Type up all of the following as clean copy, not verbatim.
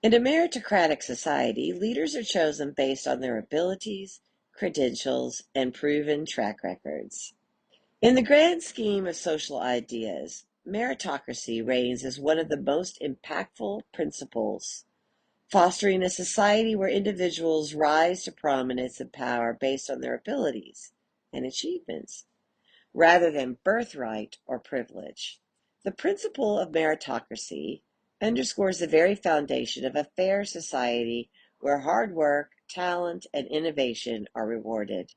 In a meritocratic society, leaders are chosen based on their abilities, credentials, and proven track records. In the grand scheme of social ideas, meritocracy reigns as one of the most impactful principles, fostering a society where individuals rise to prominence and power based on their abilities and achievements, rather than birthright or privilege. The principle of meritocracy underscores the very foundation of a fair society where hard work, talent, and innovation are rewarded.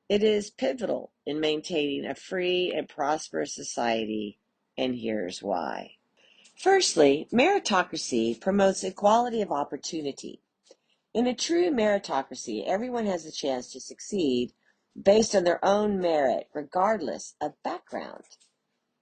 It is pivotal in maintaining a free and prosperous society, and here's why. Firstly, meritocracy promotes equality of opportunity. In a true meritocracy, everyone has a chance to succeed based on their own merit, regardless of background.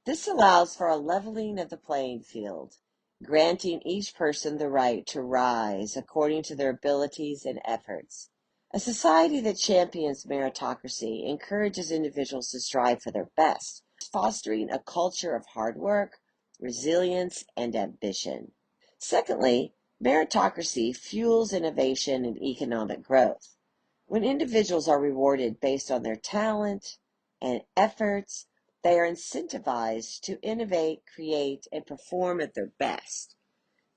This allows for a leveling of the playing field, granting each person the right to rise according to their abilities and efforts. A society that champions meritocracy encourages individuals to strive for their best, fostering a culture of hard work, resilience, and ambition. Secondly, meritocracy fuels innovation and economic growth. When individuals are rewarded based on their talent and efforts, they are incentivized to innovate, create, and perform at their best.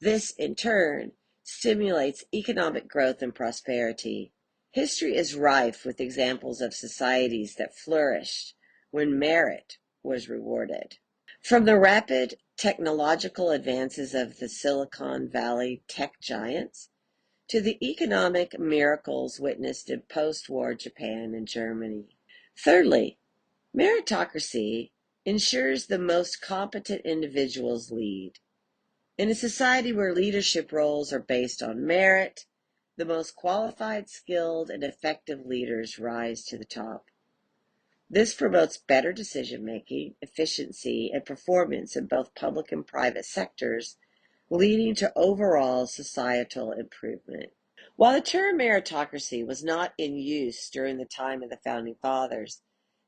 This, in turn, stimulates economic growth and prosperity. History is rife with examples of societies that flourished when merit was rewarded. From the rapid technological advances of the Silicon Valley tech giants to the economic miracles witnessed in post-war Japan and Germany. Thirdly, meritocracy ensures the most competent individuals lead. In a society where leadership roles are based on merit, the most qualified, skilled, and effective leaders rise to the top. This promotes better decision-making, efficiency, and performance in both public and private sectors, leading to overall societal improvement. While the term meritocracy was not in use during the time of the Founding Fathers,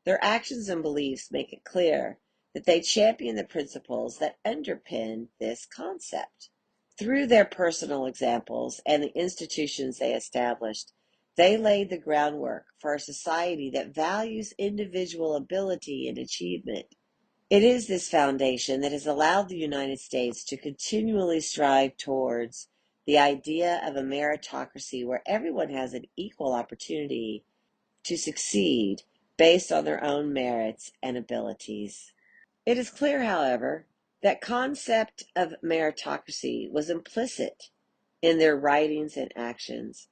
their actions and beliefs make it clear that they champion the principles that underpin this concept. Through their personal examples and the institutions they established, they laid the groundwork for a society that values individual ability and achievement. It is this foundation that has allowed the United States to continually strive towards the idea of a meritocracy where everyone has an equal opportunity to succeed based on their own merits and abilities. It is clear, however, that concept of meritocracy was implicit in their writings and actions.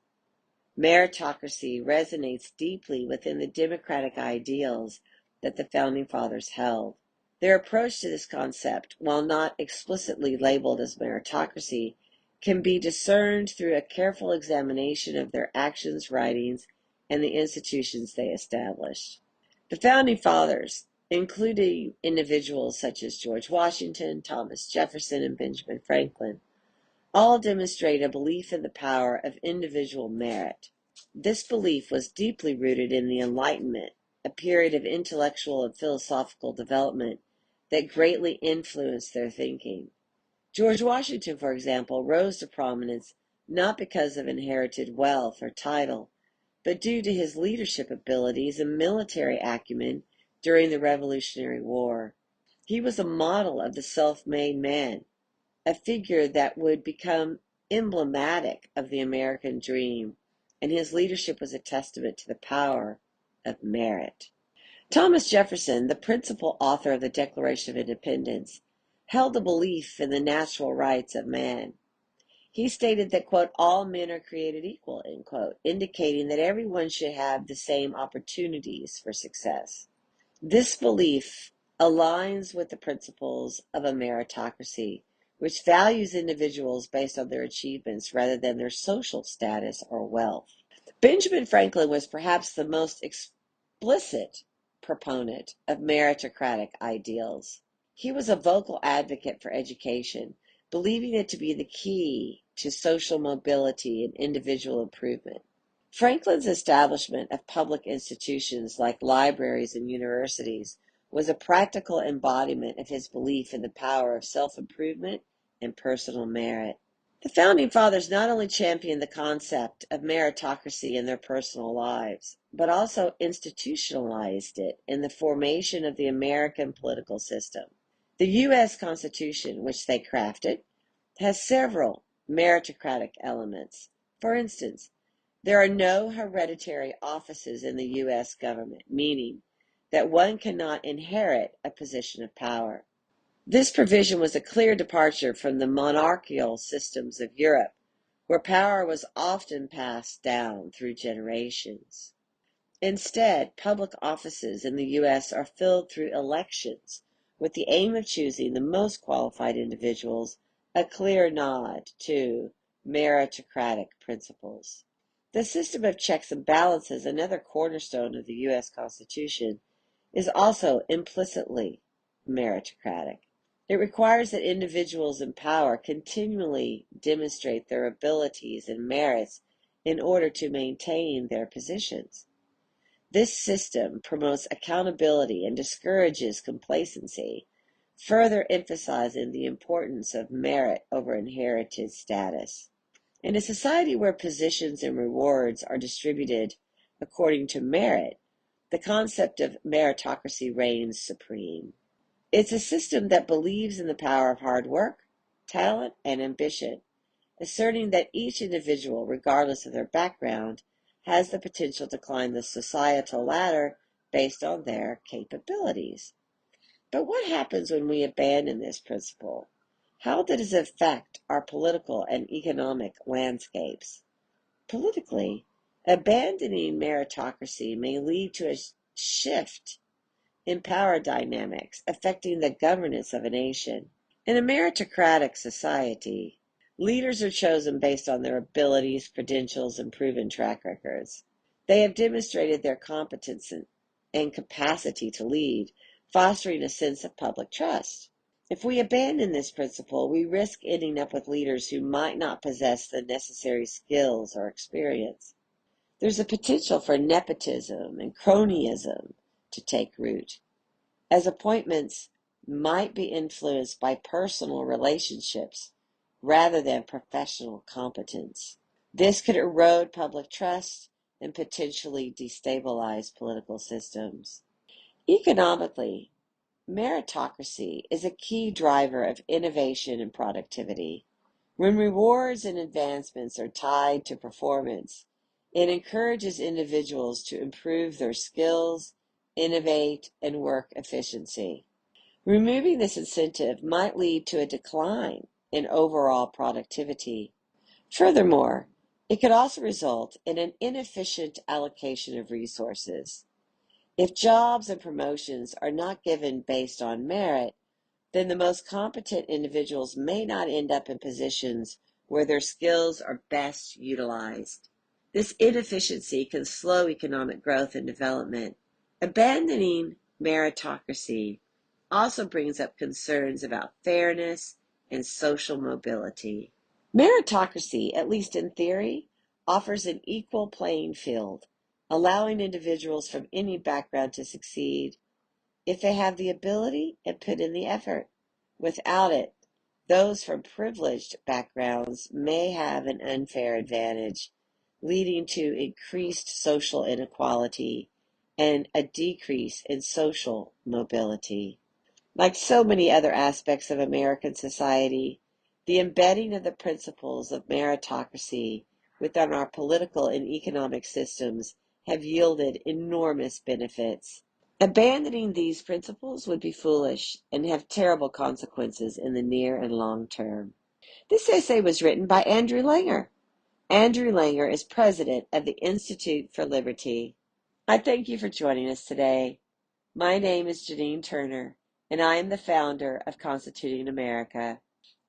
Meritocracy resonates deeply within the democratic ideals that the Founding Fathers held. Their approach to this concept, while not explicitly labeled as meritocracy, can be discerned through a careful examination of their actions, writings, and the institutions they established. The Founding Fathers, including individuals such as George Washington, Thomas Jefferson, and Benjamin Franklin, all demonstrate a belief in the power of individual merit. This belief was deeply rooted in the Enlightenment, a period of intellectual and philosophical development that greatly influenced their thinking. George Washington, for example, rose to prominence not because of inherited wealth or title, but due to his leadership abilities and military acumen during the Revolutionary War. He was a model of the self-made man, a figure that would become emblematic of the American dream, and his leadership was a testament to the power of merit. Thomas Jefferson, the principal author of the Declaration of Independence, held a belief in the natural rights of man. He stated that, quote, all men are created equal, end quote, indicating that everyone should have the same opportunities for success. This belief aligns with the principles of a meritocracy, which values individuals based on their achievements rather than their social status or wealth. Benjamin Franklin was perhaps the most explicit proponent of meritocratic ideals. He was a vocal advocate for education, believing it to be the key to social mobility and individual improvement. Franklin's establishment of public institutions like libraries and universities was a practical embodiment of his belief in the power of self-improvement and personal merit. The Founding Fathers not only championed the concept of meritocracy in their personal lives, but also institutionalized it in the formation of the American political system. The U.S. Constitution, which they crafted, has several meritocratic elements. For instance, there are no hereditary offices in the U.S. government, meaning that one cannot inherit a position of power. This provision was a clear departure from the monarchical systems of Europe, where power was often passed down through generations. Instead, public offices in the U.S. are filled through elections with the aim of choosing the most qualified individuals, a clear nod to meritocratic principles. The system of checks and balances, another cornerstone of the U.S. Constitution, is also implicitly meritocratic. It requires that individuals in power continually demonstrate their abilities and merits in order to maintain their positions. This system promotes accountability and discourages complacency, further emphasizing the importance of merit over inherited status. In a society where positions and rewards are distributed according to merit, the concept of meritocracy reigns supreme. It's a system that believes in the power of hard work, talent, and ambition, asserting that each individual, regardless of their background, has the potential to climb the societal ladder based on their capabilities. But what happens when we abandon this principle? How does it affect our political and economic landscapes? Politically, abandoning meritocracy may lead to a shift in power dynamics affecting the governance of a nation. In a meritocratic society, leaders are chosen based on their abilities, credentials, and proven track records. They have demonstrated their competence and capacity to lead, fostering a sense of public trust. If we abandon this principle, we risk ending up with leaders who might not possess the necessary skills or experience. There's a potential for nepotism and cronyism to take root, as appointments might be influenced by personal relationships rather than professional competence. This could erode public trust and potentially destabilize political systems. Economically, meritocracy is a key driver of innovation and productivity. When rewards and advancements are tied to performance, it encourages individuals to improve their skills, innovate, and work efficiency. Removing this incentive might lead to a decline in overall productivity. Furthermore, it could also result in an inefficient allocation of resources. If jobs and promotions are not given based on merit, then the most competent individuals may not end up in positions where their skills are best utilized. This inefficiency can slow economic growth and development. Abandoning meritocracy also brings up concerns about fairness and social mobility. Meritocracy, at least in theory, offers an equal playing field, allowing individuals from any background to succeed if they have the ability and put in the effort. Without it, those from privileged backgrounds may have an unfair advantage, leading to increased social inequality and a decrease in social mobility. Like so many other aspects of American society, the embedding of the principles of meritocracy within our political and economic systems have yielded enormous benefits. Abandoning these principles would be foolish and have terrible consequences in the near and long term. This essay was written by Andrew Langer. Andrew Langer is president of the Institute for Liberty. I thank you for joining us today. My name is Janine Turner, and I am the founder of Constituting America.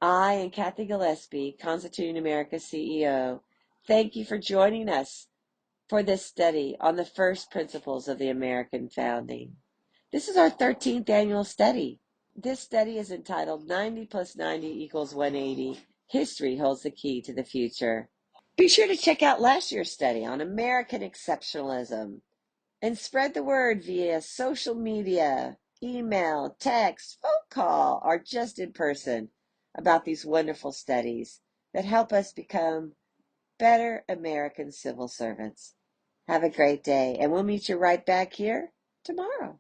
I and Kathy Gillespie, Constituting America CEO, thank you for joining us for this study on the first principles of the American founding. This is our 13th annual study. This study is entitled 90 plus 90 equals 180. History holds the key to the future. Be sure to check out last year's study on American exceptionalism and spread the word via social media, email, text, phone call, or just in person about these wonderful studies. that help us become better American civil servants. Have a great day, and we'll meet you right back here tomorrow.